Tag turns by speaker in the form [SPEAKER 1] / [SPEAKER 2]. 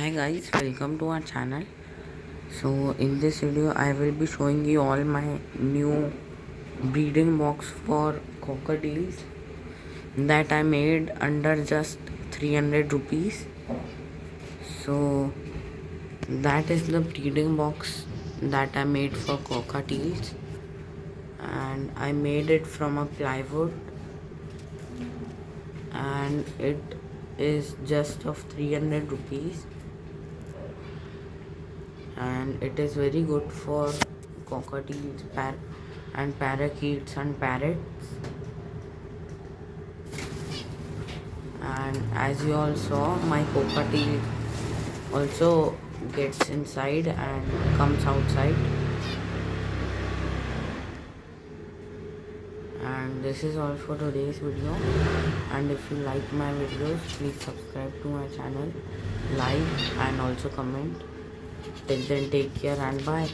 [SPEAKER 1] Hi guys, welcome to our channel. So in this video I will be showing you all my new breeding box for cockatiels that I made under just 300 rupees. So that is the breeding box that I made for cockatiels, and I made it from a plywood, and it is just of 300 rupees, and it is very good for cockatiels and parakeets and parrots. And as you all saw, my cockatiel also gets inside and comes outside. And this is all for today's video, and if you like my videos, please subscribe to my channel, like and also comment. Till then, take care and bye.